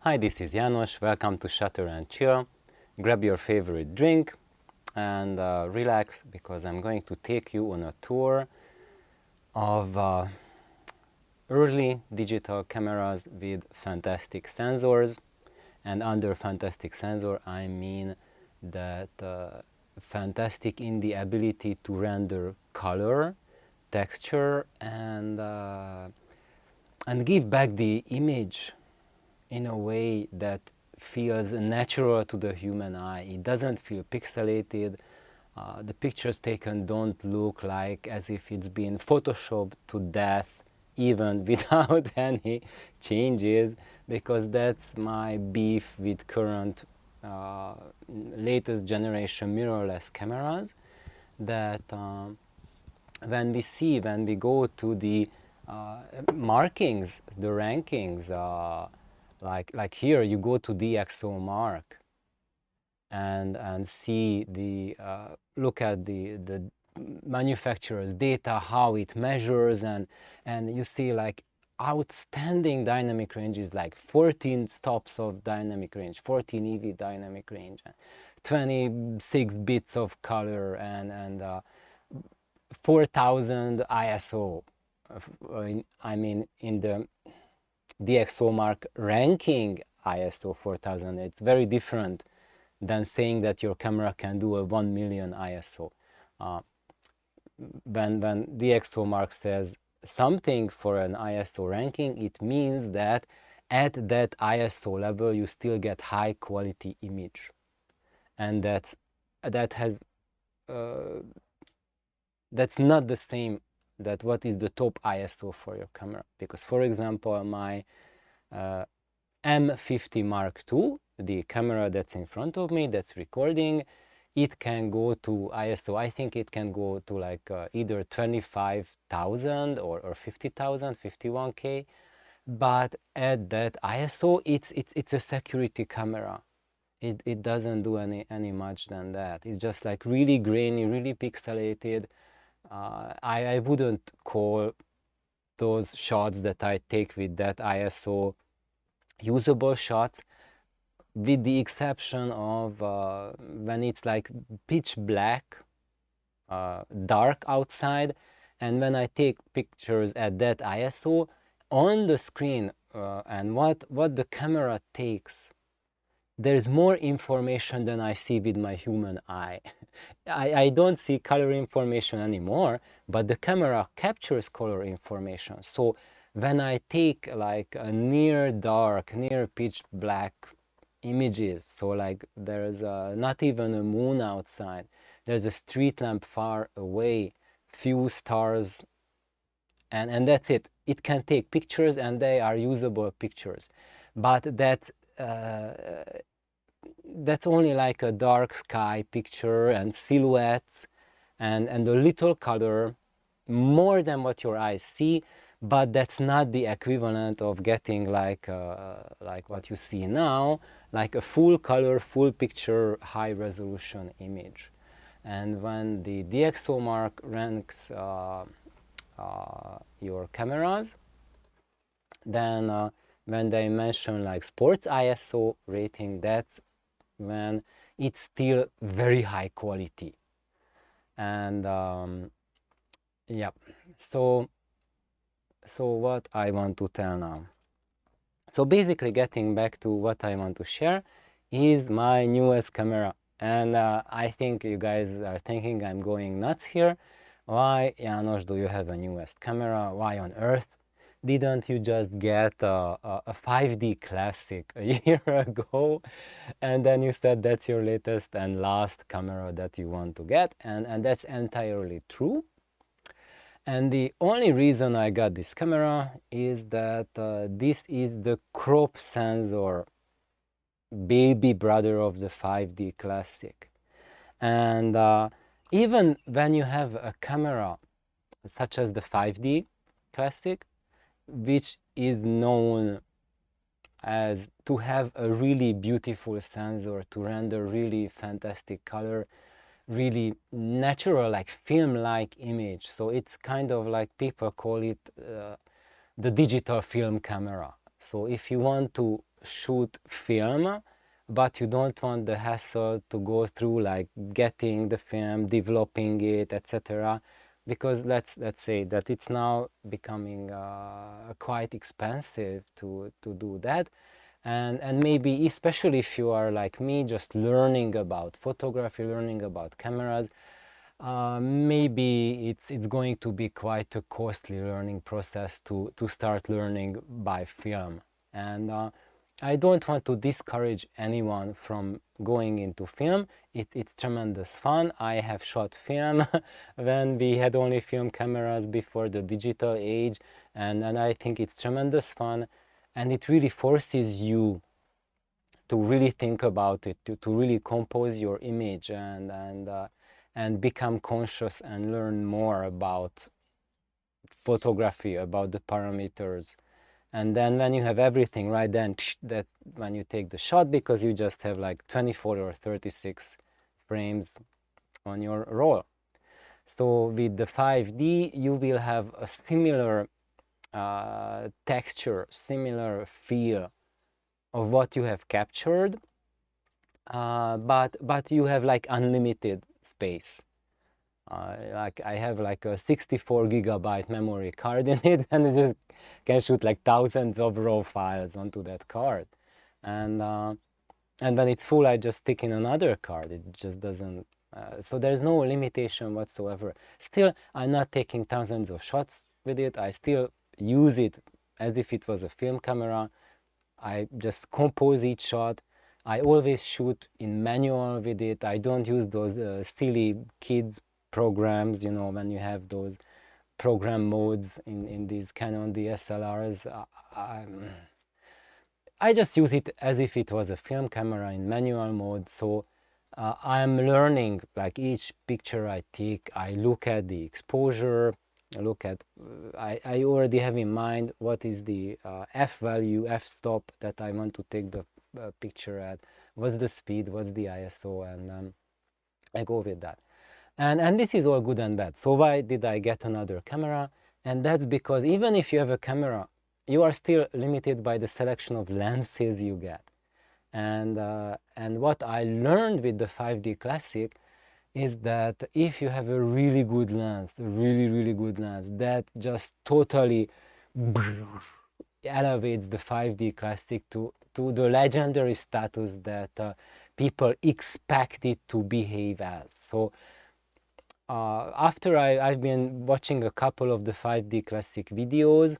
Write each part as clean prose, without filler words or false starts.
Hi, this is János. Welcome to Shutter and Chill. Grab your favorite drink and relax because I'm going to take you on a tour of early digital cameras with fantastic sensors. And under fantastic sensor, I mean that fantastic in the ability to render color, texture, and give back the image in a way that feels natural to the human eye. It doesn't feel pixelated. The pictures taken don't look like as if it's been photoshopped to death, even without any changes, because that's my beef with current latest generation mirrorless cameras, that when we go to the markings, the rankings, like here you go to DXO Mark and see the look at the manufacturer's data, how it measures, and you see like outstanding dynamic ranges, like 14 stops of dynamic range, 14 EV dynamic range, 26 bits of color, and 4000 ISO. I mean, in the DXO Mark ranking ISO 4000, it's very different than saying that your camera can do a 1 million ISO. When DXO Mark says something for an ISO ranking, it means that at that ISO level you still get high quality image, and that's not the same that what is the top ISO for your camera. Because for example, my M50 Mark II, the camera that's in front of me that's recording, it can go to ISO, I think it can go to like either 25,000 or 50,000, 51K, but at that ISO it's a security camera. It doesn't do any much than that. It's just like really grainy, really pixelated. I wouldn't call those shots that I take with that ISO usable shots, with the exception of when it's like pitch black, dark outside, and when I take pictures at that ISO on the screen, and what the camera takes, there's more information than I see with my human eye. I don't see color information anymore, but the camera captures color information. So when I take like a near dark, near pitch black images, so like there's not even a moon outside, there's a street lamp far away, few stars, and that's it. It can take pictures and they are usable pictures, but that's only like a dark sky picture and silhouettes and a little color, more than what your eyes see, but that's not the equivalent of getting like what you see now, like a full color, full picture, high resolution image. And when the DXO Mark ranks your cameras, then when they mention like sports ISO rating, that's when it's still very high quality. And yeah, so what I want to tell now, so basically getting back to what I want to share is my newest camera. And I think you guys are thinking I'm going nuts here. Why, János, do you have a newest camera? Why on earth didn't you just get a 5D classic a year ago, and then you said that's your latest and last camera that you want to get? And that's entirely true. And the only reason I got this camera is that this is the crop sensor baby brother of the 5D classic. And even when you have a camera such as the 5D classic, which is known as to have a really beautiful sensor to render really fantastic color, really natural, like film-like image. So it's kind of like, people call it the digital film camera. So if you want to shoot film, but you don't want the hassle to go through like getting the film, developing it, etc. Because let's say that it's now becoming quite expensive to do that. And maybe especially if you are like me, just learning about photography, learning about cameras, maybe it's going to be quite a costly learning process to start learning by film. And I don't want to discourage anyone from going into film. It's tremendous fun. I have shot film when we had only film cameras before the digital age, and I think it's tremendous fun, and it really forces you to really think about it, to really compose your image and become conscious and learn more about photography, about the parameters. And then when you have everything right then, that when you take the shot, because you just have like 24 or 36 frames on your roll. So with the 5D, you will have a similar texture, similar feel of what you have captured, but you have like unlimited space. Like I have like a 64 gigabyte memory card in it, and it just can shoot like thousands of raw files onto that card. And when it's full, I just stick in another card. It just doesn't. So there's no limitation whatsoever. Still, I'm not taking thousands of shots with it. I still use it as if it was a film camera. I just compose each shot. I always shoot in manual with it. I don't use those silly kids programs, you know, when you have those program modes in these Canon DSLRs. I just use it as if it was a film camera in manual mode. So I'm learning, like each picture I take, I look at the exposure, I look at, I already have in mind what is the f value, f-stop that I want to take the picture at, what's the speed, what's the ISO, and I go with that. And this is all good and bad. So why did I get another camera? And that's because even if you have a camera, you are still limited by the selection of lenses you get. And what I learned with the 5D Classic is that if you have a really good lens, a really good lens, that just totally elevates the 5D Classic to the legendary status that people expect it to behave as. So after I've been watching a couple of the 5D Classic videos,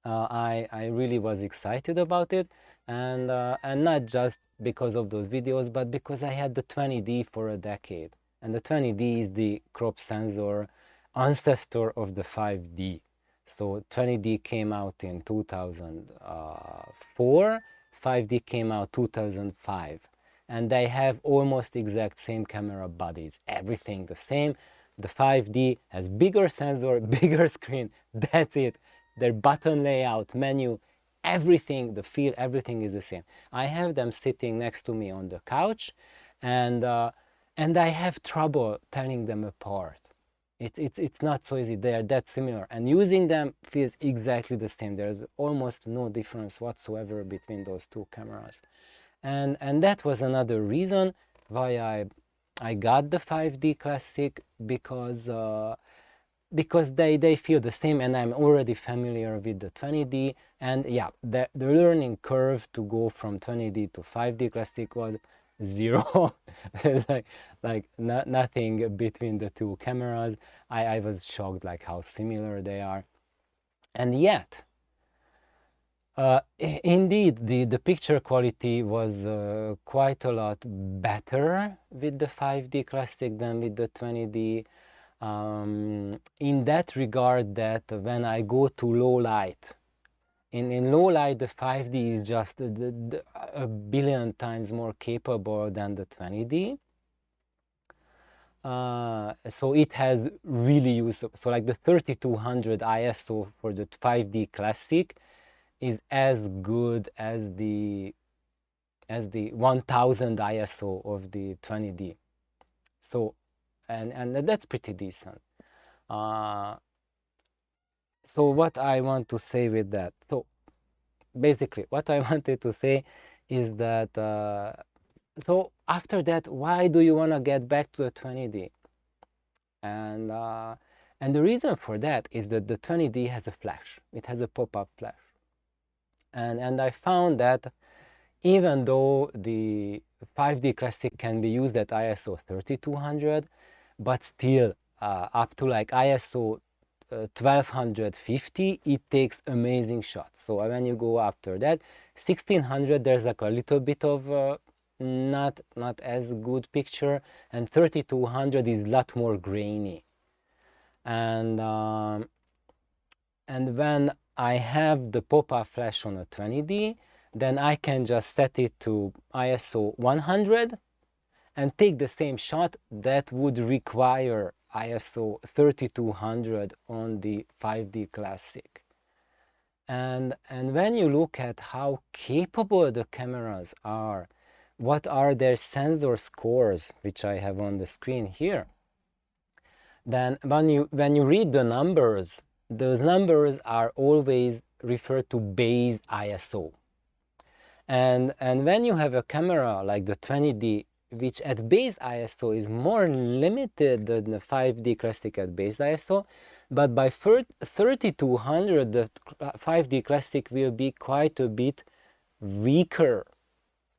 I really was excited about it, and not just because of those videos, but because I had the 20D for a decade, and the 20D is the crop sensor ancestor of the 5D. So 20D came out in 2004, 5D came out 2005, and they have almost exact same camera bodies, everything the same. The 5D has bigger sensor, bigger screen, that's it. Their button layout, menu, everything, the feel, everything is the same. I have them sitting next to me on the couch, and I have trouble telling them apart. It's not so easy. They are that similar, and using them feels exactly the same. There's almost no difference whatsoever between those two cameras, and that was another reason why I got the 5D Classic, because they feel the same, and I'm already familiar with the 20D, and yeah, the learning curve to go from 20D to 5D Classic was zero. Nothing between the two cameras. I was shocked like how similar they are, and yet indeed the picture quality was quite a lot better with the 5D Classic than with the 20D. In that regard, that when I go to low light, in low light, the 5D is just a billion times more capable than the 20D. So it has really useful. So like the 3200 ISO for the 5D Classic is as good as the 1000 ISO of the 20D. So and that's pretty decent. So what I want to say with that, so basically what I wanted to say is that so after that, why do you want to get back to the 20D? And the reason for that is that the 20D has a flash. It has a pop-up flash. And I found that even though the 5D Classic can be used at ISO 3200, but still up to like ISO 1250, it takes amazing shots. So when you go after that, 1600, there's like a little bit of not as good picture, and 3200 is a lot more grainy. And when I have the pop-up flash on a 20D, then I can just set it to ISO 100 and take the same shot that would require ISO 3200 on the 5D Classic. And when you look at how capable the cameras are, what are their sensor scores, which I have on the screen here, then when you read the numbers, those numbers are always referred to base ISO. And when you have a camera like the 20D, which at base ISO is more limited than the 5D Classic at base ISO, but by 3200 the 5D Classic will be quite a bit weaker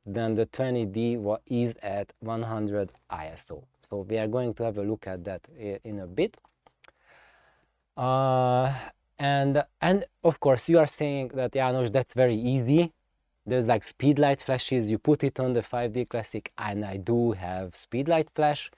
than the 20D is at 100 ISO. So we are going to have a look at that in a bit. And of course you are saying that, János, that's very easy. There's like speedlight flashes, you put it on the 5D Classic, and I do have speedlight flash,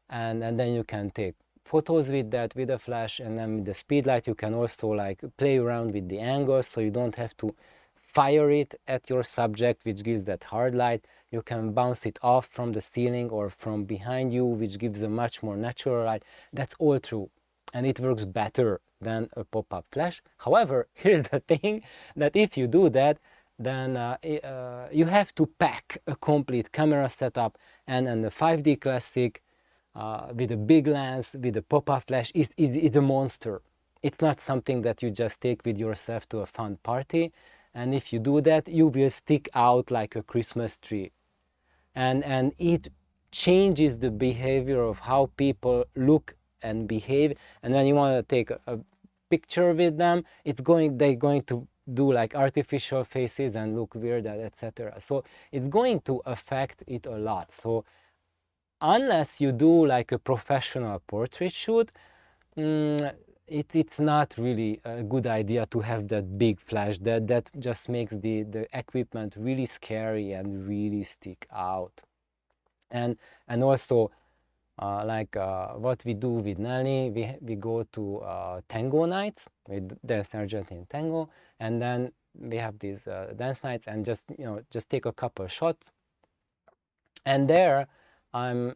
and then you can take photos with that, with a flash, and then with the speedlight you can also like play around with the angles, so you don't have to fire it at your subject, which gives that hard light. You can bounce it off from the ceiling or from behind you, which gives a much more natural light. That's all true, and it works better than a pop-up flash. However, here's the thing, that if you do that, then you have to pack a complete camera setup, and the 5D Classic with a big lens, with a pop-up flash, is a monster. It's not something that you just take with yourself to a fun party, and if you do that, you will stick out like a Christmas tree. And it changes the behavior of how people look and behave, and when you want to take a picture with them, they're going to do like artificial faces and look weird, etc. So it's going to affect it a lot. So unless you do like a professional portrait shoot, it's not really a good idea to have that big flash. That just makes the equipment really scary and really stick out. And also what we do with Nelly, we go to tango nights with Dance Argentine Tango, and then we have these dance nights, and just take a couple shots. And there I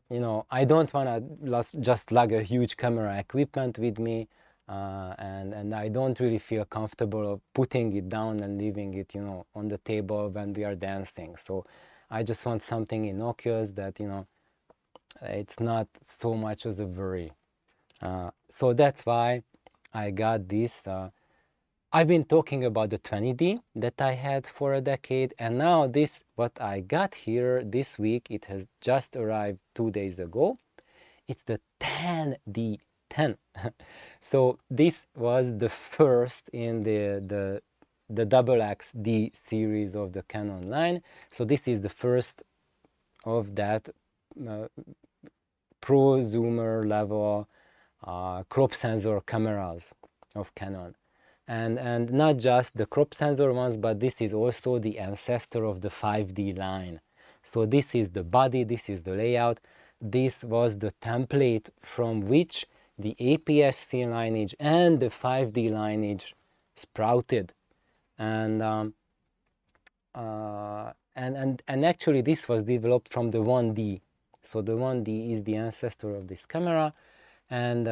don't want to just lug a huge camera equipment with me, and I don't really feel comfortable putting it down and leaving it on the table when we are dancing. So I just want something innocuous that it's not so much as a worry. So that's why I got this. I've been talking about the 20D that I had for a decade, and now this, what I got here this week, it has just arrived 2 days ago. It's the 10D10. So this was the first in the XXD series of the Canon line. So this is the first of that prosumer level crop sensor cameras of Canon. And not just the crop sensor ones, but this is also the ancestor of the 5D line. So this is the body, this is the layout. This was the template from which the APS-C lineage and the 5D lineage sprouted. And actually this was developed from the 1D. So the 1D is the ancestor of this camera, and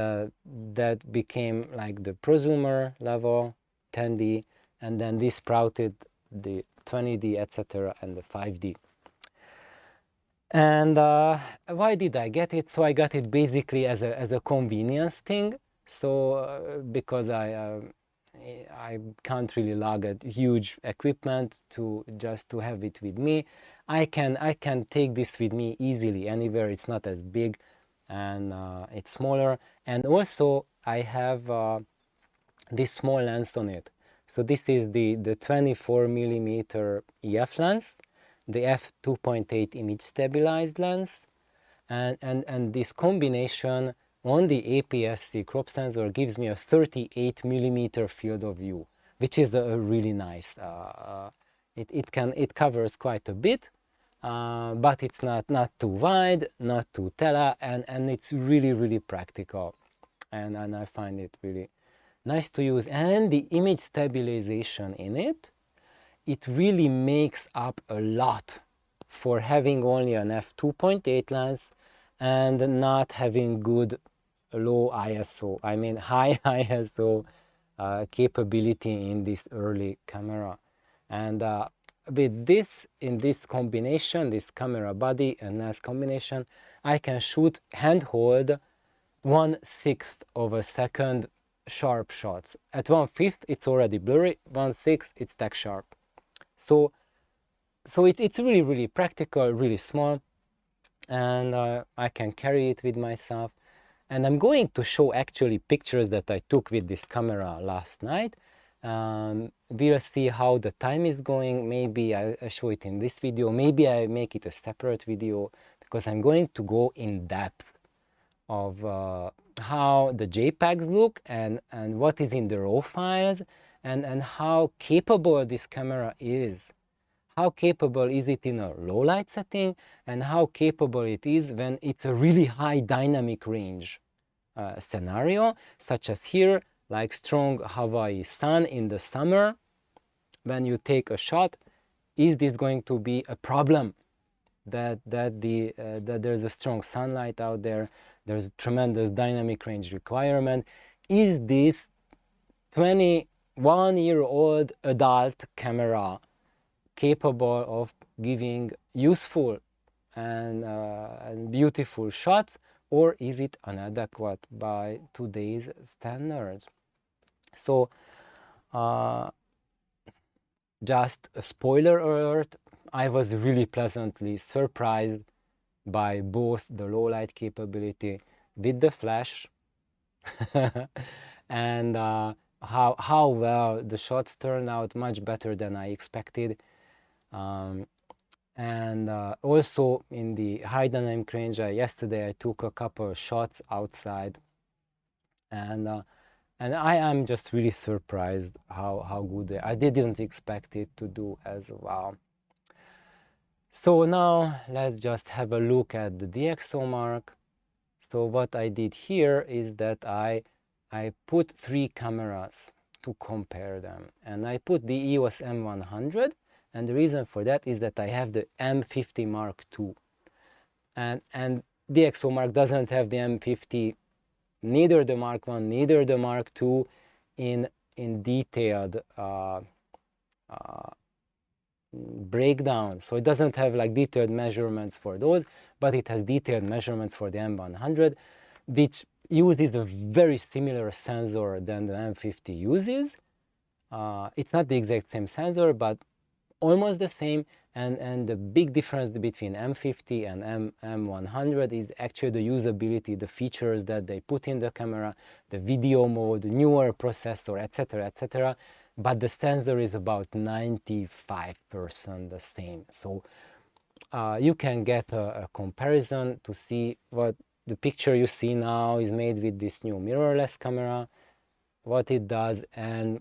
that became like the prosumer level, 10D, and then this sprouted the 20D, etc., and the 5D. And why did I get it? So I got it basically as a convenience thing. So because I can't really lug a huge equipment to just to have it with me. I can take this with me easily anywhere. It's not as big, and it's smaller. And also I have this small lens on it. So this is the 24 millimeter EF lens, the f2.8 image stabilized lens, and this combination on the APS-C crop sensor gives me a 38 millimeter field of view, which is a really nice. It covers quite a bit, but it's not too wide, not too tele, and it's really practical, and I find it really nice to use. And the image stabilization in it, it really makes up a lot for having only an f2.8 lens and not having good low ISO, I mean high ISO capability in this early camera. And with this, in this combination, this camera body and lens combination, I can shoot handhold 1/6 of a second sharp shots. At 1/5 it's already blurry, 1/6 it's tack sharp. So it's really practical, really small, and I can carry it with myself. And I'm going to show actually pictures that I took with this camera last night. We'll see how the time is going. Maybe I show it in this video, maybe I make it a separate video, because I'm going to go in depth of how the JPEGs look and what is in the RAW files, and how capable this camera is. How capable is it in a low light setting, and how capable it is when it's a really high dynamic range scenario, such as here, like strong Hawaii sun in the summer. When you take a shot, is this going to be a problem that there's a strong sunlight out there, there's a tremendous dynamic range requirement? Is this 21-year-old adult camera capable of giving useful and beautiful shots, or is it inadequate by today's standards? So just a spoiler alert, I was really pleasantly surprised by both the low light capability with the flash and how well the shots turned out, much better than I expected. And also in the high dynamic range, yesterday I took a couple of shots outside, and I am just really surprised how good they are. I didn't expect it to do as well. So now let's just have a look at the DXO Mark. So what I did here is that I put 3 cameras to compare them, and I put the EOS M100, and the reason for that is that I have the M50 Mark II, and DXO Mark doesn't have the M50, neither the Mark I, neither the Mark II in detailed breakdown. So it doesn't have like detailed measurements for those, but it has detailed measurements for the M100, which uses a very similar sensor than the M50 uses. It's not the exact same sensor, but almost the same, and the big difference between M50 and M100 is actually the usability, the features that they put in the camera, the video mode, newer processor, etc. But the sensor is about 95% the same. So you can get a comparison to see what the picture you see now is made with this new mirrorless camera, what it does, and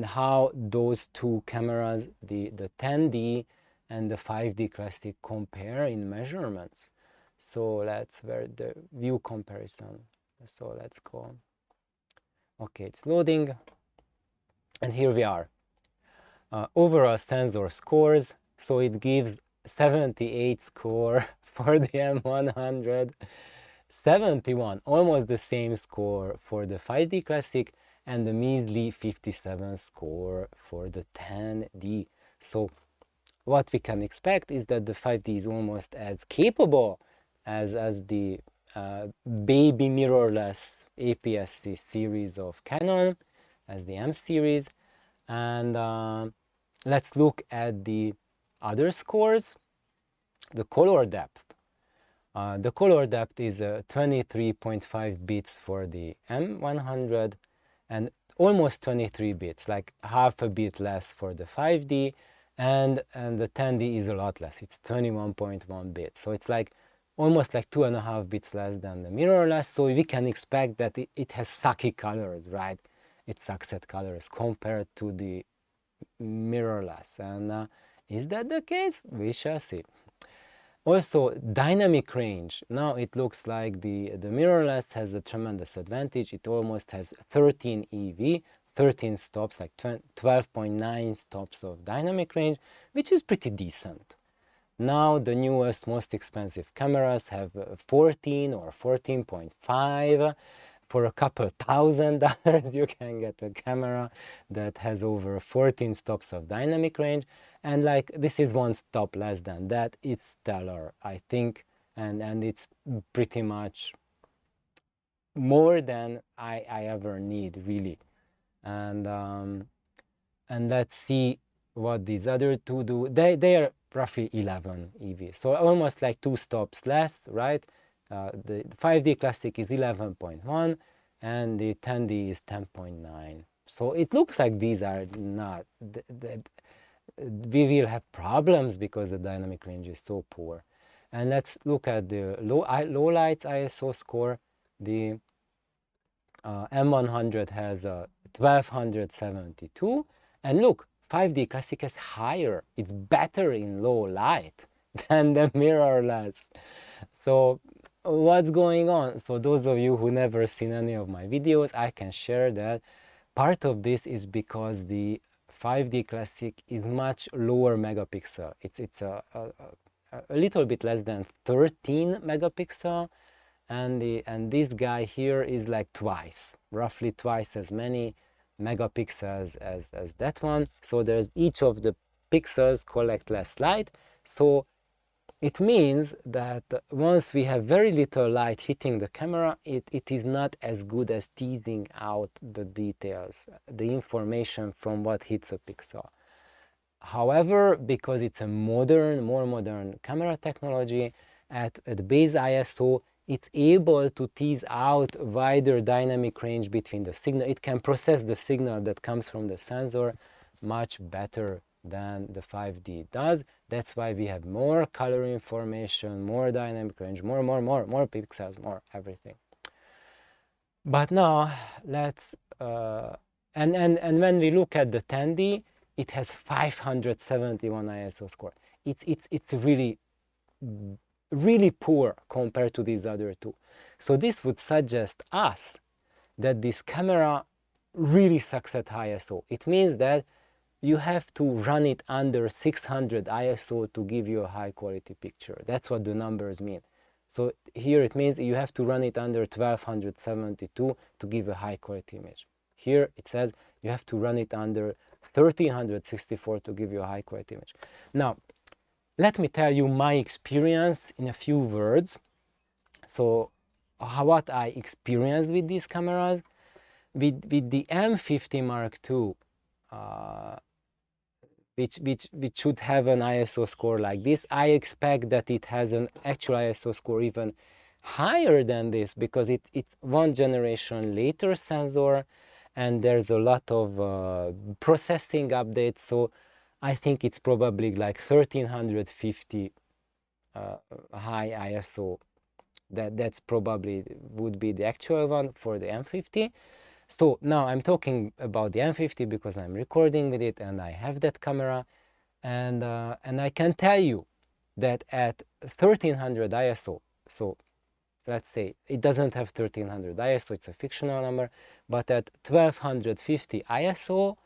how those two cameras, the 10D and the 5D Classic, compare in measurements. So let's where the view comparison. So let's go. Okay, it's loading, and here we are. Overall sensor scores. So it gives 78 score for the M100, 71, almost the same score for the 5D Classic, and the measly 57 score for the 10D. So what we can expect is that the 5D is almost as capable as the baby mirrorless APS-C series of Canon, as the M series. And let's look at the other scores. The color depth. The color depth is 23.5 bits for the M100 and almost 23 bits, like half a bit less for the 5D, and the 10D is a lot less. It's 21.1 bits. So it's like almost like 2.5 bits less than the mirrorless. So we can expect that it has sucky colors, right? It sucks at colors compared to the mirrorless. And is that the case? We shall see. Also, dynamic range. Now it looks like the mirrorless has a tremendous advantage. It almost has 13 EV, 13 stops, like 12.9 stops of dynamic range, which is pretty decent. Now the newest, most expensive cameras have 14 or 14.5. For a couple $1,000 you can get a camera that has over 14 stops of dynamic range, and like this is one stop less than that. It's stellar, I think, and it's pretty much more than I ever need, really. And let's see what these other two do. They are roughly 11 EV, so almost like 2 stops less, right? The 5D Classic is 11.1 and the 10D is 10.9. So it looks like these are not, we will have problems because the dynamic range is so poor. And let's look at the low lights ISO score. The M100 has a 1272, and look, 5D Classic is higher. It's better in low light than the mirrorless. So what's going on? So those of you who never seen any of my videos, I can share that part of this is because the 5D Classic is much lower megapixel. It's a little bit less than 13 megapixel, and this guy here is like roughly twice as many megapixels as that one. So there's each of the pixels collect less light. So it means that once we have very little light hitting the camera, it is not as good as teasing out the details, the information from what hits a pixel. However, because it's a more modern camera technology, at base ISO, it's able to tease out wider dynamic range between the signal. It can process the signal that comes from the sensor much better than the 5D does. That's why we have more color information, more dynamic range, more pixels, more everything. But now let's and when we look at the 10D, it has 571 ISO score. It's really poor compared to these other two. So this would suggest us that this camera really sucks at ISO. It means that you have to run it under 600 ISO to give you a high quality picture. That's what the numbers mean. So here it means you have to run it under 1272 to give a high quality image. Here it says you have to run it under 1364 to give you a high quality image. Now, let me tell you my experience in a few words. So what I experienced with these cameras, with the M50 Mark II, which should have an ISO score like this. I expect that it has an actual ISO score even higher than this because it's one generation later sensor, and there's a lot of processing updates. So I think it's probably like 1350 high ISO. That's probably would be the actual one for the M50. So now I'm talking about the M50 because I'm recording with it and I have that camera, and I can tell you that at 1300 ISO, so let's say it doesn't have 1300 ISO, it's a fictional number, but at 1250 ISO,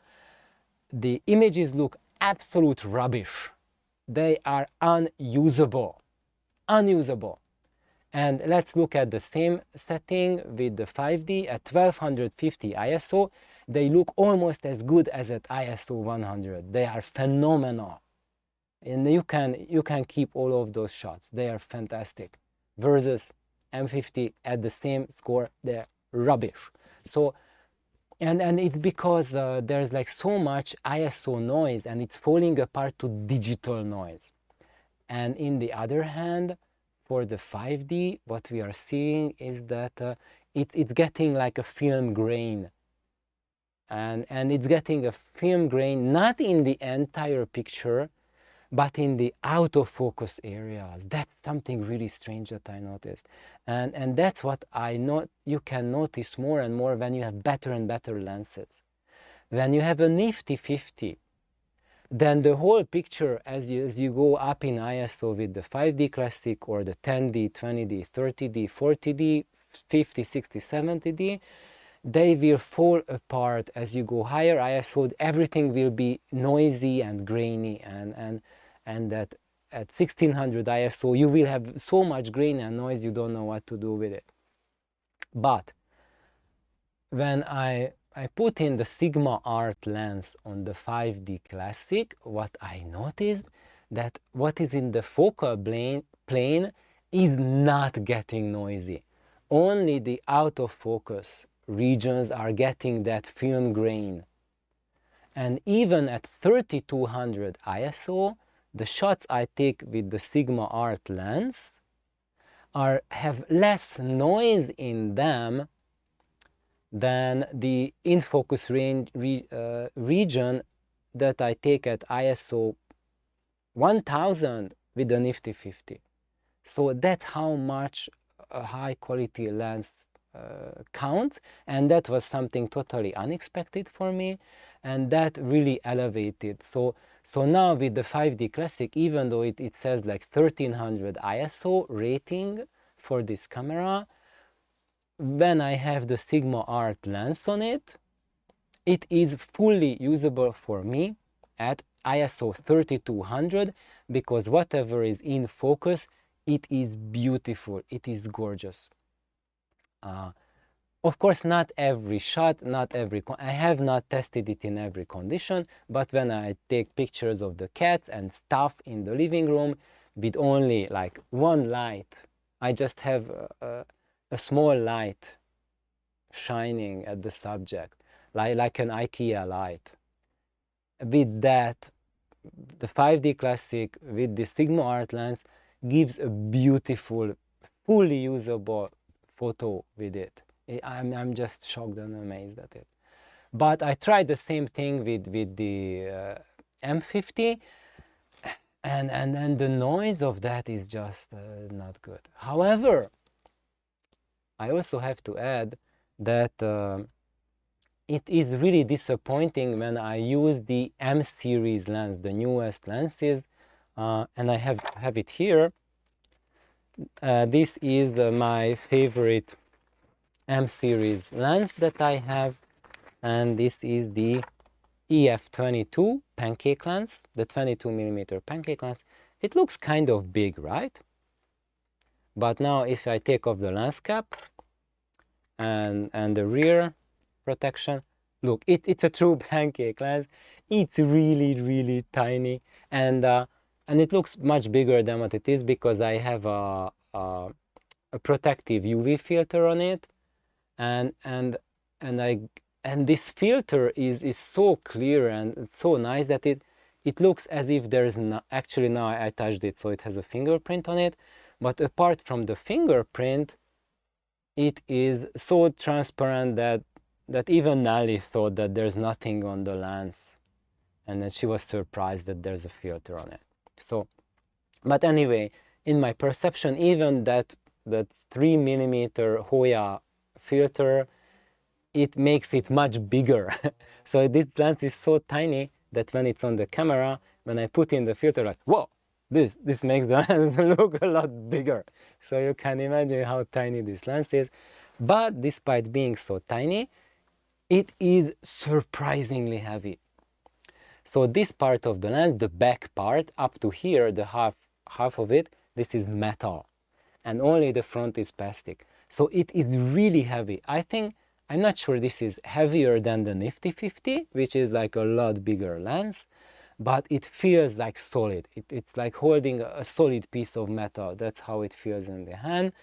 the images look absolute rubbish. They are unusable. And let's look at the same setting with the 5D at 1250 ISO. They look almost as good as at ISO 100. They are phenomenal. And you can keep all of those shots. They are fantastic. Versus M50 at the same score, they're rubbish. So And it's because there's like so much ISO noise and it's falling apart to digital noise. And in the other hand, for the 5D, what we are seeing is that it's getting like a film grain. And it's getting a film grain not in the entire picture, but in the out of focus areas. That's something really strange that I noticed. And that's what I know you can notice more and more when you have better and better lenses. When you have a nifty 50, then the whole picture as you go up in ISO with the 5D Classic or the 10D, 20D, 30D, 40D, 50, 60, 70D, they will fall apart as you go higher ISO. Everything will be noisy and grainy, and that at 1600 ISO you will have so much grain and noise you don't know what to do with it. But when I put in the Sigma Art lens on the 5D Classic, what I noticed that what is in the focal plane is not getting noisy. Only the out of focus regions are getting that film grain. And even at 3200 ISO, the shots I take with the Sigma Art lens have less noise in them than the in-focus region that I take at ISO 1000 with the Nifty 50. So that's how much a high quality lens counts, and that was something totally unexpected for me, and that really elevated. So now with the 5D Classic, even though it says like 1300 ISO rating for this camera, when I have the Sigma Art lens on it, it is fully usable for me at ISO 3200, because whatever is in focus, it is beautiful, it is gorgeous. Of course, not every shot, I have not tested it in every condition, but when I take pictures of the cats and stuff in the living room with only like one light, I just have a small light shining at the subject, like an IKEA light. With that, the 5D Classic with the Sigma Art lens gives a beautiful, fully usable photo with it. I'm just shocked and amazed at it. But I tried the same thing with the M50, and the noise of that is just not good. However, I also have to add that it is really disappointing when I use the M series lens, the newest lenses, and I have it here. This is my favorite M series lens that I have, and this is the EF22 pancake lens, the 22mm pancake lens. It looks kind of big, right? But now if I take off the lens cap and the rear protection, look, it's a true pancake lens. It's really tiny, and it looks much bigger than what it is because I have a protective UV filter on it, and this filter is so clear and it's so nice that it looks as if there's no, actually now I touched it, so it has a fingerprint on it, but apart from the fingerprint, it is so transparent that even Nally thought that there's nothing on the lens, and then she was surprised that there's a filter on it. So, but anyway, in my perception, even that 3mm Hoya filter, it makes it much bigger. So this lens is so tiny that when it's on the camera, when I put in the filter, like, whoa, this makes the lens look a lot bigger. So you can imagine how tiny this lens is. But despite being so tiny, it is surprisingly heavy. So this part of the lens, the back part, up to here, the half of it, this is metal. And only the front is plastic. So it is really heavy. I'm not sure this is heavier than the Nifty 50, which is like a lot bigger lens, but it feels like solid. It's like holding a solid piece of metal. That's how it feels in the hand.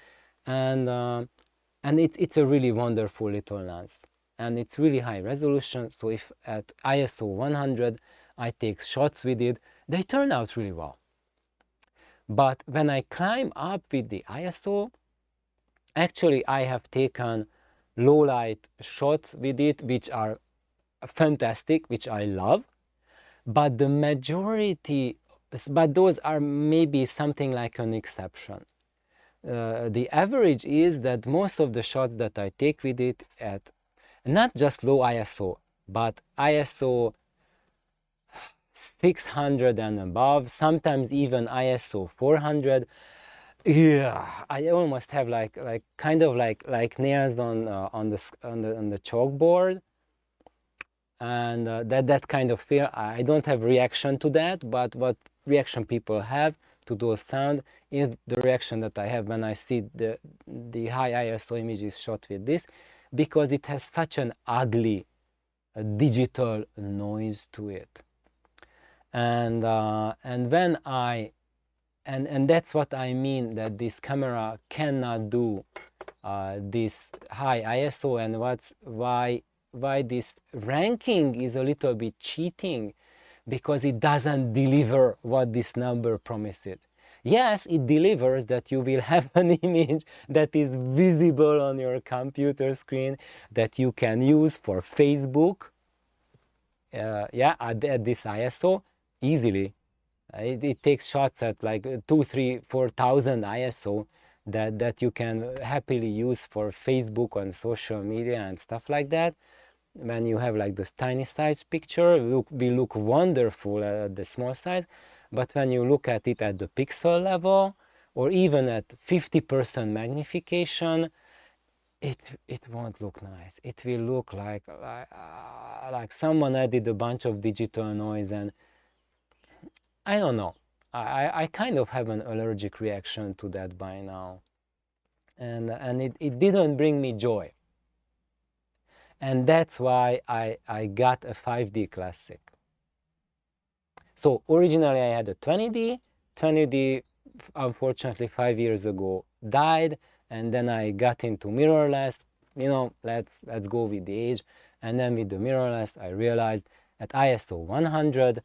And it's a really wonderful little lens. and it's really high resolution. So if at ISO 100 I take shots with it, they turn out really well. But when I climb up with the ISO, actually I have taken low light shots with it, which are fantastic, which I love, but the majority, but those are maybe something like an exception. The average is that most of the shots that I take with it at not just low ISO, but ISO 600 and above, sometimes even ISO 400, yeah, I almost have like kind of like nails on the chalkboard, and that kind of feel. I don't have reaction to that, but what reaction people have to those sound is the reaction that I have when I see the high ISO images shot with this, because it has such an ugly digital noise to it. And when and that's what I mean, that this camera cannot do this high ISO, and why this ranking is a little bit cheating, because it doesn't deliver what this number promises. Yes, it delivers that you will have an image that is visible on your computer screen, that you can use for Facebook, yeah, at this ISO easily. It takes shots at like 2, 3, 4,000 ISO that you can happily use for Facebook on social media and stuff like that. When you have like this tiny size picture, we look wonderful at the small size, but when you look at it at the pixel level, or even at 50% magnification, it won't look nice. It will look like someone added a bunch of digital noise, and I don't know. I kind of have an allergic reaction to that by now, and it didn't bring me joy. And that's why I got a 5D Classic. So originally I had a 20D. 20D, unfortunately, 5 years ago died, and then I got into mirrorless. You know, let's go with the age. And then with the mirrorless, I realized at ISO 100,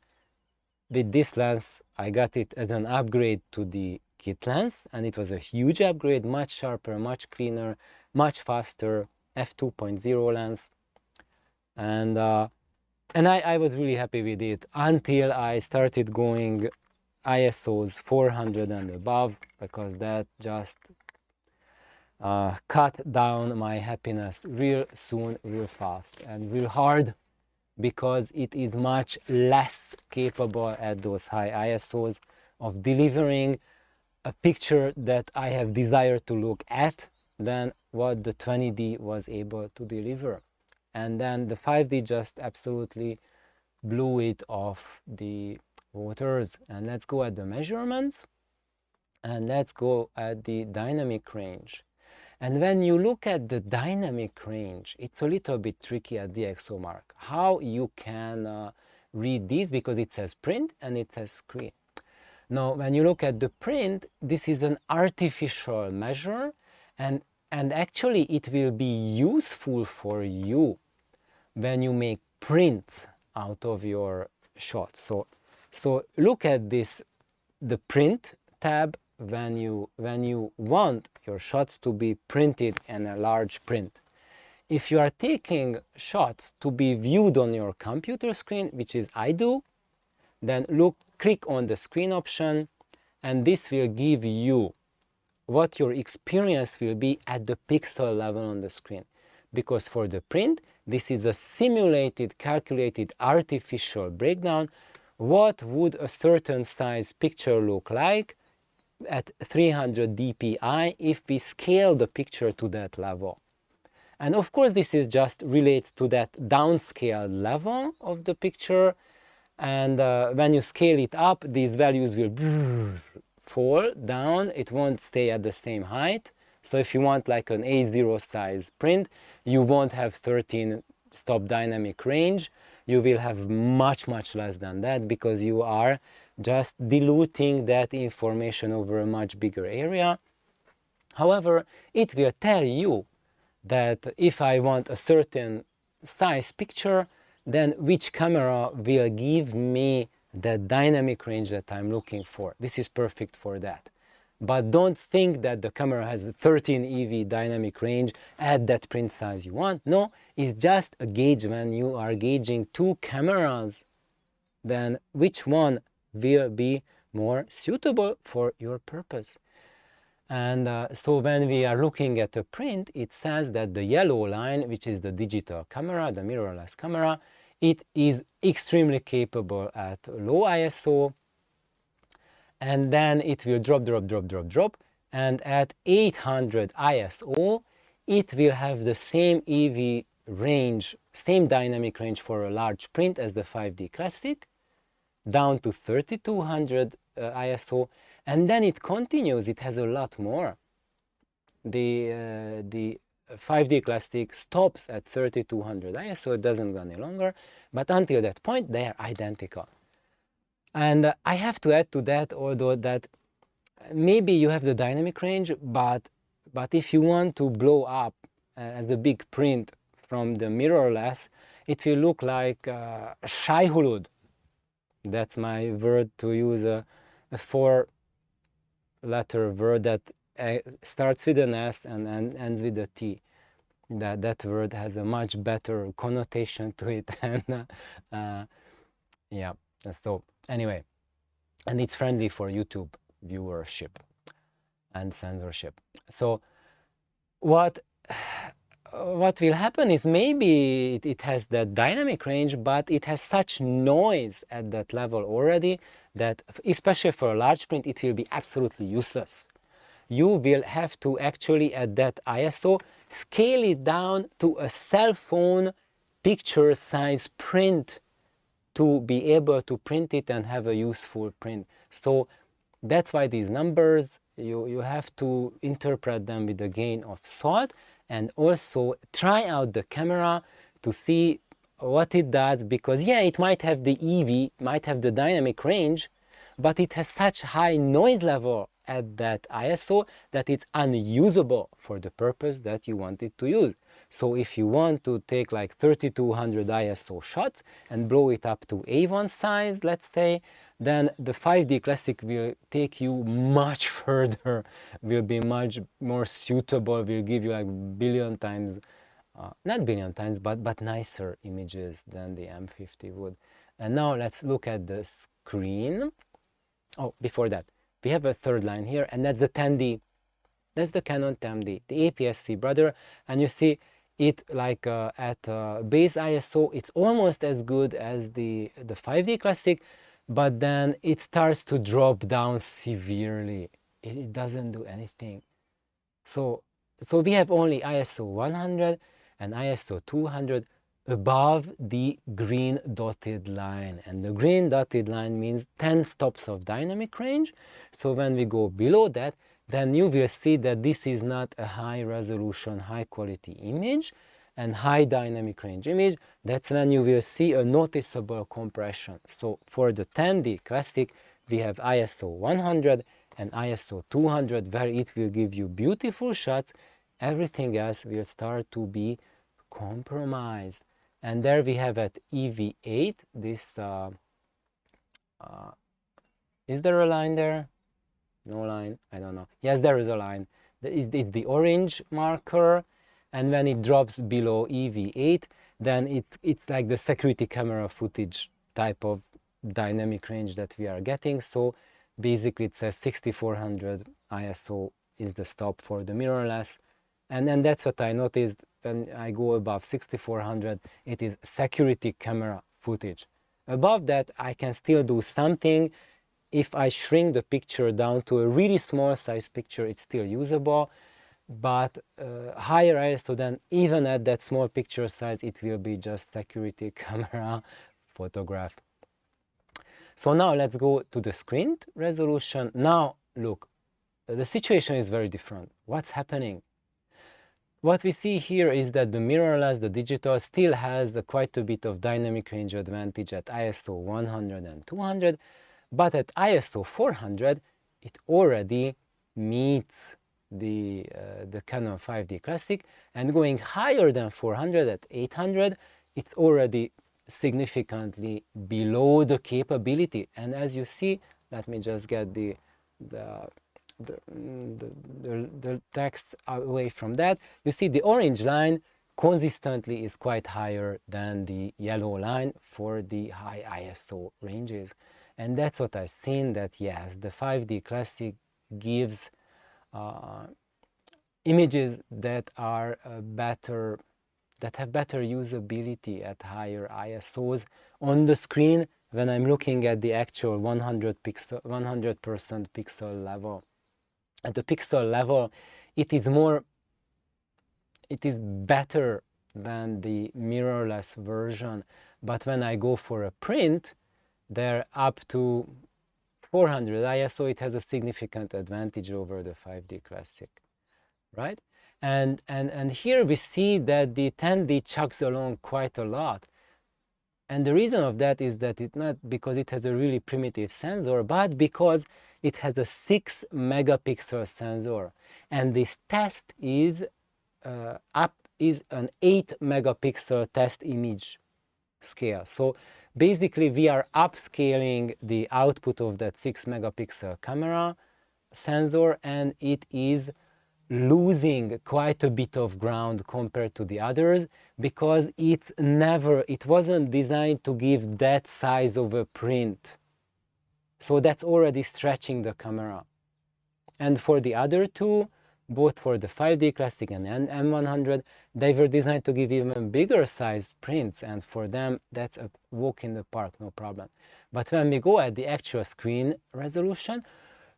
with this lens, I got it as an upgrade to the kit lens, and it was a huge upgrade, much sharper, much cleaner, much faster, f2.0 lens. And I was really happy with it until I started going ISOs 400 and above, because that just cut down my happiness real soon, real fast, and real hard, because it is much less capable at those high ISOs of delivering a picture that I have desired to look at than what the 20D was able to deliver. And then the 5D just absolutely blew it off the waters. And let's go at the measurements, and let's go at the dynamic range. And when you look at the dynamic range, it's a little bit tricky at DXO Mark. How you can read these, because it says print and it says screen. Now, when you look at the print, this is an artificial measure, and actually it will be useful for you when you make prints out of your shots. So look at this, the print tab, when you want your shots to be printed in a large print. If you are taking shots to be viewed on your computer screen, which is I do, then click on the screen option, and this will give you what your experience will be at the pixel level on the screen. Because for the print, this is a simulated, calculated, artificial breakdown. What would a certain size picture look like at 300 dpi if we scale the picture to that level? And of course, this is just relates to that downscaled level of the picture, and when you scale it up, these values will fall down. It won't stay at the same height. So if you want like an A0 size print, you won't have 13 stop dynamic range. You will have much less than that, because you are just diluting that information over a much bigger area. However, it will tell you that if I want a certain size picture, then which camera will give me the dynamic range that I'm looking for. This is perfect for that. But don't think that the camera has 13 EV dynamic range at that print size you want. No, it's just a gauge. When you are gauging two cameras, then which one will be more suitable for your purpose. And so when we are looking at a print, it says that the yellow line, which is the digital camera, the mirrorless camera, it is extremely capable at low ISO, and then it will drop, and at 800 ISO, it will have the same EV range, same dynamic range for a large print as the 5D Classic, down to 3200 ISO, and then it continues, it has a lot more. The 5D Classic stops at 3200 ISO, it doesn't go any longer, but until that point they are identical. And I have to add to that, although, that maybe you have the dynamic range, but if you want to blow up as a big print from the mirrorless, it will look like Shai-Hulud. That's my word, to use a four-letter word that starts with an S and ends with a T. That word has a much better connotation to it. And yeah, so anyway, and it's friendly for YouTube viewership and censorship. So what will happen is, maybe it has that dynamic range, but it has such noise at that level already that, especially for a large print, it will be absolutely useless. You will have to actually, at that ISO, scale it down to a cell phone picture size print to be able to print it and have a useful print. So that's why these numbers, you have to interpret them with a grain of salt, and also try out the camera to see what it does, because yeah, it might have the EV, might have the dynamic range, but it has such high noise level at that ISO that it's unusable for the purpose that you want it to use. So if you want to take like 3200 ISO shots and blow it up to A1 size, let's say, then the 5D Classic will take you much further, will be much more suitable, will give you like billion times, not billion times, but nicer images than the M50 would. And now let's look at the screen. Oh, before that, we have a third line here, and that's the 10D. That's the Canon 10D, the APS-C brother, and you see it like at base ISO, it's almost as good as the 5D Classic, but then it starts to drop down severely. It doesn't do anything. So we have only ISO 100 and ISO 200 above the green dotted line, and the green dotted line means 10 stops of dynamic range. So when we go below that, then you will see that this is not a high resolution, high quality image and high dynamic range image. That's when you will see a noticeable compression. So for the 10D Classic, we have ISO 100 and ISO 200, where it will give you beautiful shots. Everything else will start to be compromised. And there we have at EV8 this, is there a line there? No line, I don't know. Yes, there is a line. It's the orange marker, and when it drops below EV8, then it's like the security camera footage type of dynamic range that we are getting. So basically it says 6400 ISO is the stop for the mirrorless. And then that's what I noticed when I go above 6400, it is security camera footage. Above that, I can still do something. If I shrink the picture down to a really small size picture, it's still usable. But higher ISO, then even at that small picture size, it will be just security camera photograph. So now let's go to the screen resolution. Now look, the situation is very different. What's happening? What we see here is that the mirrorless, the digital, still has quite a bit of dynamic range advantage at ISO 100 and 200, but at ISO 400, it already meets the Canon 5D Classic, and going higher than 400 at 800, it's already significantly below the capability. And as you see, let me just get the text away from that. You see the orange line consistently is quite higher than the yellow line for the high ISO ranges. And that's what I've seen, that yes, the 5D Classic gives images that are better, that have better usability at higher ISOs on the screen when I'm looking at the actual 100% pixel level. At the pixel level, it is better than the mirrorless version, but when I go for a print, they're up to 400 ISO, it has a significant advantage over the 5D Classic, right? And here we see that the 10D chugs along quite a lot. And the reason of that is that it's not because it has a really primitive sensor, but because it has a 6 megapixel sensor. And this test is an 8 megapixel test image scale. So basically we are upscaling the output of that 6 megapixel camera sensor, and it is losing quite a bit of ground compared to the others, because it wasn't designed to give that size of a print. So that's already stretching the camera. And for the other two, both for the 5D Classic and M100, they were designed to give even bigger sized prints, and for them that's a walk in the park, no problem. But when we go at the actual screen resolution,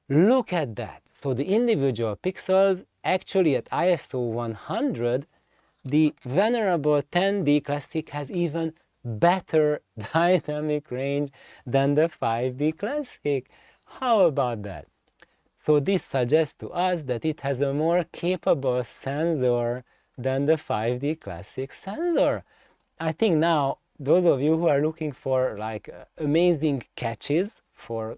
look at that. So the individual pixels, actually at ISO 100, the venerable 10D Classic has even better dynamic range than the 5D Classic. How about that? So this suggests to us that it has a more capable sensor than the 5D Classic sensor. I think now those of you who are looking for like amazing catches for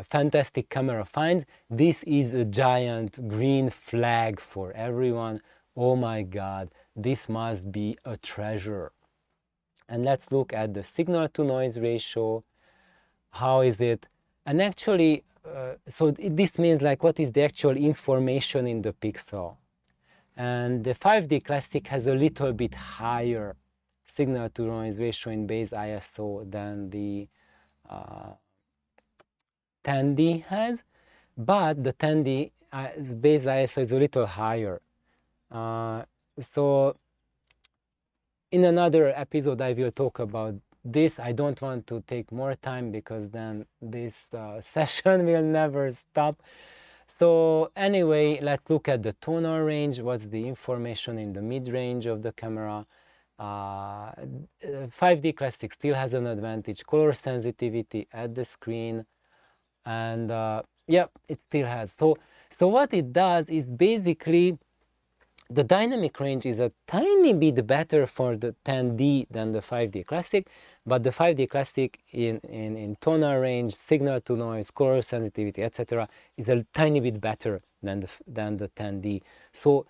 fantastic camera finds, this is a giant green flag for everyone. Oh my God, this must be a treasure. And let's look at the signal to noise ratio. How is it? And actually, so this means like what is the actual information in the pixel. And the 5D Classic has a little bit higher signal to noise ratio in base ISO than the 10D has, but the 10D base ISO is a little higher. So in another episode I will talk about this. I don't want to take more time because then this session will never stop. So anyway, let's look at the tonal range. What's the information in the mid-range of the camera? 5D Classic still has an advantage, color sensitivity at the screen, and yeah, it still has. So what it does is basically the dynamic range is a tiny bit better for the 10D than the 5D Classic, but the 5D Classic in tonal range, signal to noise, color sensitivity, etc. is a tiny bit better than the 10D. So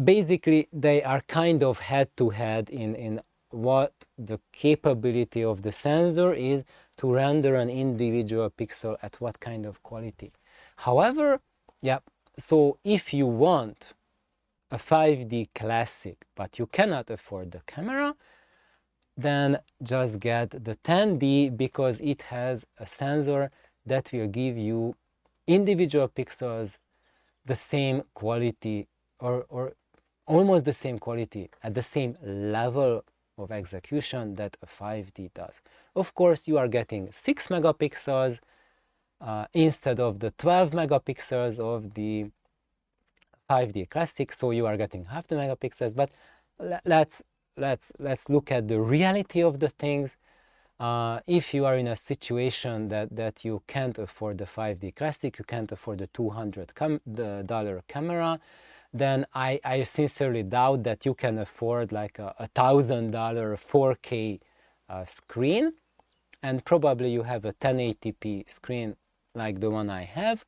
basically they are kind of head to head in what the capability of the sensor is to render an individual pixel at what kind of quality. However, yeah, so if you want a 5D Classic, but you cannot afford the camera, then just get the 10D, because it has a sensor that will give you individual pixels the same quality, or almost the same quality, at the same level of execution that a 5D does. Of course, you are getting 6 megapixels instead of the 12 megapixels of the 5D Classic, so you are getting half the megapixels. But let's look at the reality of the things. If you are in a situation that you can't afford the 5D Classic, you can't afford the $200 camera, then I sincerely doubt that you can afford like a $1,000 4K screen, and probably you have a 1080p screen like the one I have,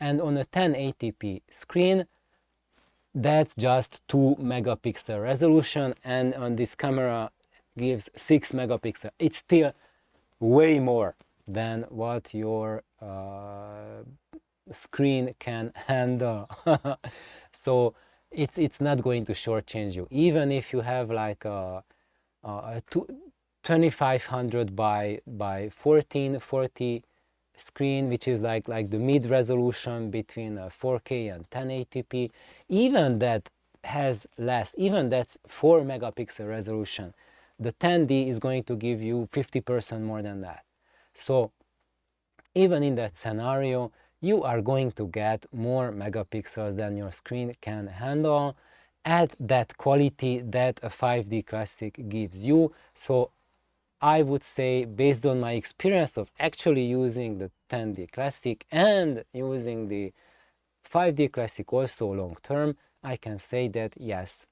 and on a 1080p screen, that's just 2 megapixel resolution, and on this camera gives 6 megapixel. It's still way more than what your screen can handle. So it's not going to shortchange you, even if you have like a 2500 by 1440 screen, which is like the mid resolution between 4K and 1080p. Even that has less, even that's 4 megapixel resolution. The 10D is going to give you 50% more than that. So even in that scenario, you are going to get more megapixels than your screen can handle at that quality that a 5D Classic gives you. So I would say, based on my experience of actually using the 10D Classic and using the 5D Classic also long term, I can say that yes,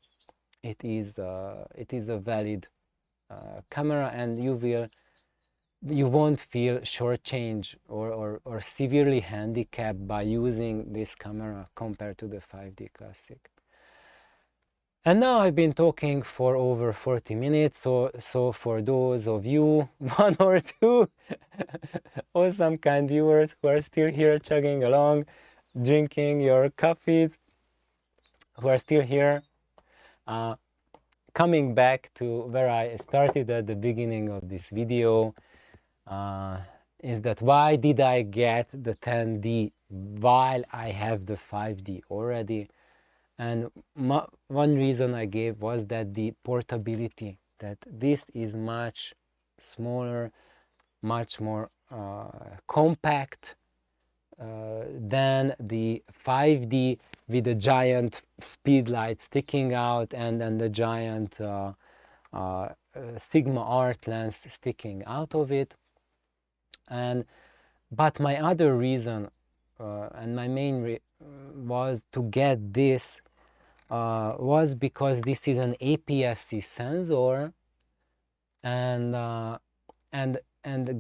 it is a valid camera, and you won't feel shortchanged or severely handicapped by using this camera compared to the 5D Classic. And now I've been talking for over 40 minutes, so for those of you, one or two awesome kind viewers who are still here chugging along, drinking your coffees, who are still here, coming back to where I started at the beginning of this video, is that why did I get the 10D while I have the 5D already? And one reason I gave was that the portability, that this is much smaller, much more compact than the 5D with the giant speed light sticking out and the giant Sigma art lens sticking out of it. But my other reason and my main was to get this was because this is an APS-C sensor, and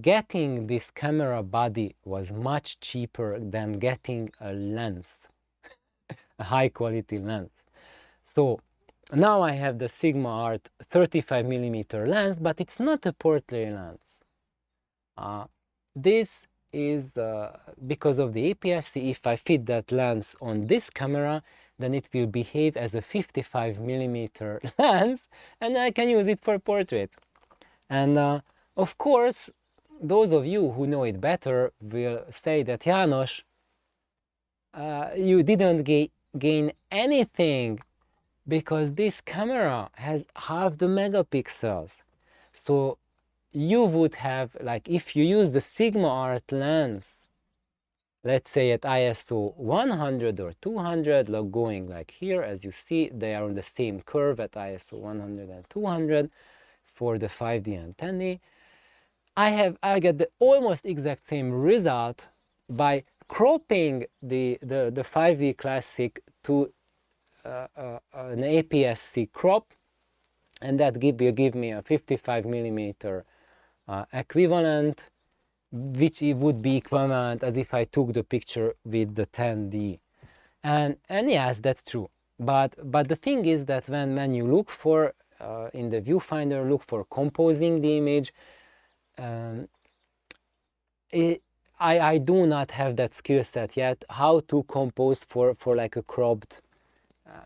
getting this camera body was much cheaper than getting a lens, a high quality lens. So now I have the Sigma Art 35mm lens, but it's not a portrait lens. This is because of the APS-C. If I fit that lens on this camera, then it will behave as a 55mm lens, and I can use it for portrait. And of course, those of you who know it better will say that, János, you didn't gain anything because this camera has half the megapixels. So you would have, like, if you use the Sigma Art lens, let's say at ISO 100 or 200, like going like here, as you see, they are on the same curve at ISO 100 and 200 for the 5D and 10D. I get the almost exact same result by cropping the 5D Classic to an APS-C crop, and that will give me a 55mm equivalent, which it would be equivalent as if I took the picture with the 10D. And yes, that's true. But the thing is that when you look for, in the viewfinder, look for composing the image, I do not have that skill set yet, how to compose for like a cropped,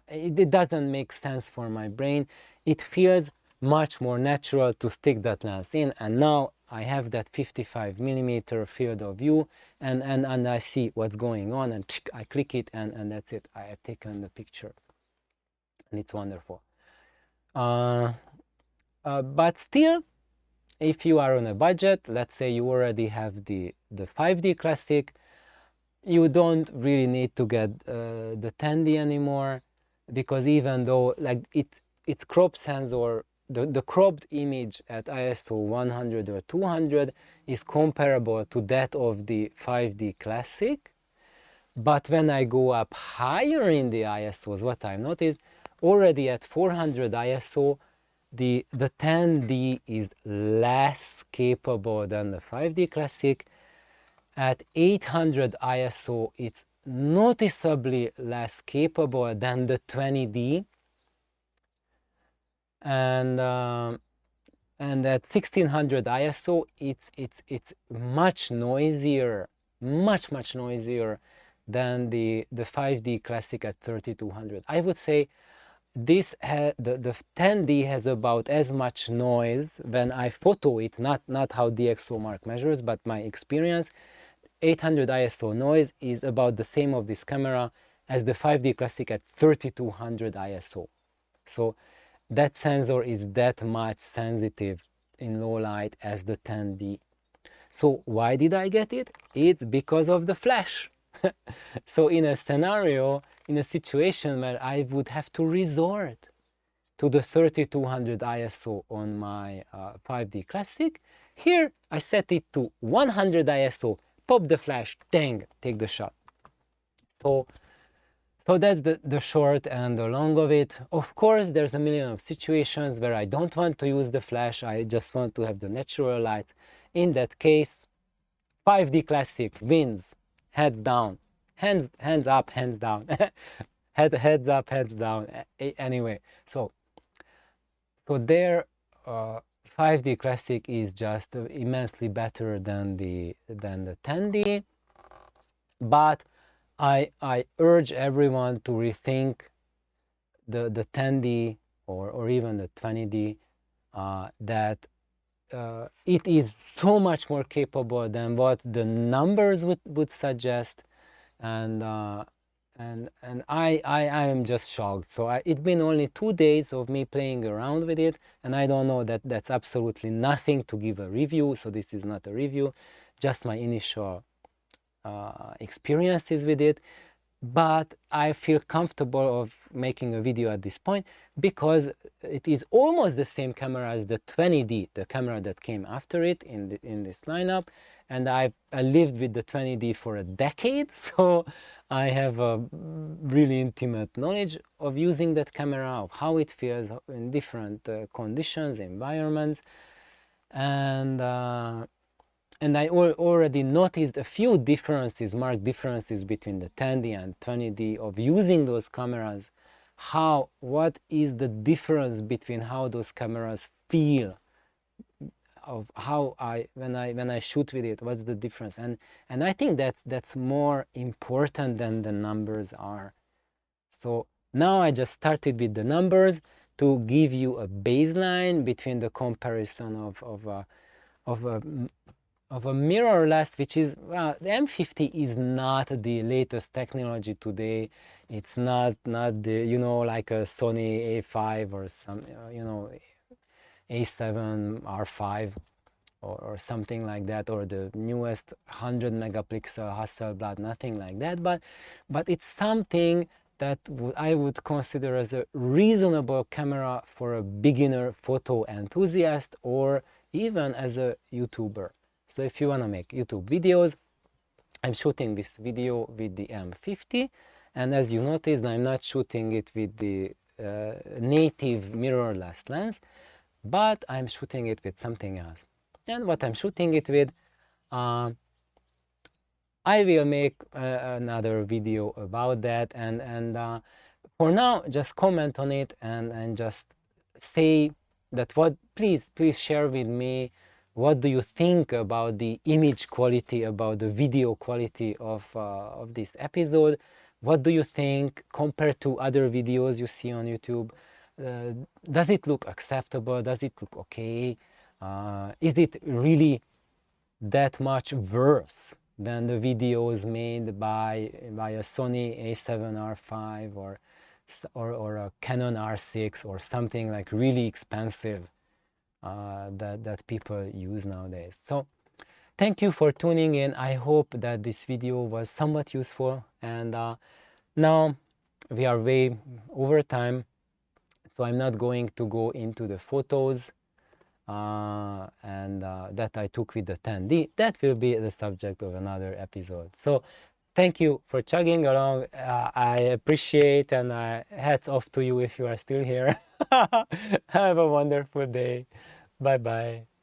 it doesn't make sense for my brain. It feels much more natural to stick that lens in, and now I have that 55mm field of view, and I see what's going on, and I click it, and that's it. I have taken the picture, and it's wonderful. But still, if you are on a budget, let's say you already have the 5D Classic, you don't really need to get the 10D anymore, because even though like its crop sensor, the cropped image at ISO 100 or 200 is comparable to that of the 5D Classic, but when I go up higher in the ISOs, what I noticed, already at 400 ISO, the 10D is less capable than the 5D Classic. At 800 ISO, it's noticeably less capable than the 20D, and at 1600 ISO, it's much noisier, much noisier than the 5D Classic at 3200. I would say this the 10D has about as much noise when I photo it, not how DXO Mark measures, but my experience. 800 ISO noise is about the same of this camera as the 5D Classic at 3200 ISO. So that sensor is that much sensitive in low light as the 10D. So why did I get it? It's because of the flash. So in a scenario, in a situation where I would have to resort to the 3200 ISO on my 5D Classic, here I set it to 100 ISO, pop the flash, dang, take the shot. So that's the short and the long of it. Of course, there's a million of situations where I don't want to use the flash, I just want to have the natural light. In that case, 5D Classic wins, heads down, hands up, hands down, heads up, heads down. Anyway, so there, 5D Classic is just immensely better than the 10D, but I urge everyone to rethink the 10D or even the 20D, that it is so much more capable than what the numbers would suggest, and I am just shocked. So it's been only 2 days of me playing around with it, and I don't know, that's absolutely nothing to give a review, so this is not a review, just my initial experiences with it. But I feel comfortable of making a video at this point because it is almost the same camera as the 20D, the camera that came after it in this lineup, and I lived with the 20D for a decade, so I have a really intimate knowledge of using that camera, of how it feels in different conditions, environments, and I already noticed a few differences, marked differences between the 10D and 20D of using those cameras. What is the difference between how those cameras feel, of how when I shoot with it, what's the difference? And I think that's more important than the numbers are. So now I just started with the numbers to give you a baseline between the comparison of a mirrorless, which is, well, the M50 is not the latest technology today. It's not the, like a Sony A5 or some, A7 R5 or something like that, or the newest 100 megapixel Hasselblad, nothing like that, but it's something that I would consider as a reasonable camera for a beginner photo enthusiast, or even as a YouTuber. So if you want to make YouTube videos, I'm shooting this video with the M50, and as you noticed, I'm not shooting it with the native mirrorless lens, but I'm shooting it with something else. And what I'm shooting it with, I will make another video about that, and for now, just comment on it and just say that please share with me, what do you think about the image quality, about the video quality of this episode? What do you think compared to other videos you see on YouTube? Does it look acceptable? Does it look okay? Is it really that much worse than the videos made by a Sony A7 R5 or a Canon R6 or something like really expensive that people use nowadays? So thank you for tuning in. I hope that this video was somewhat useful, and now we are way over time, so I'm not going to go into the photos that I took with the 10D. That will be the subject of another episode. So thank you for chugging along. I appreciate, and hats off to you if you are still here. Have a wonderful day. Bye bye.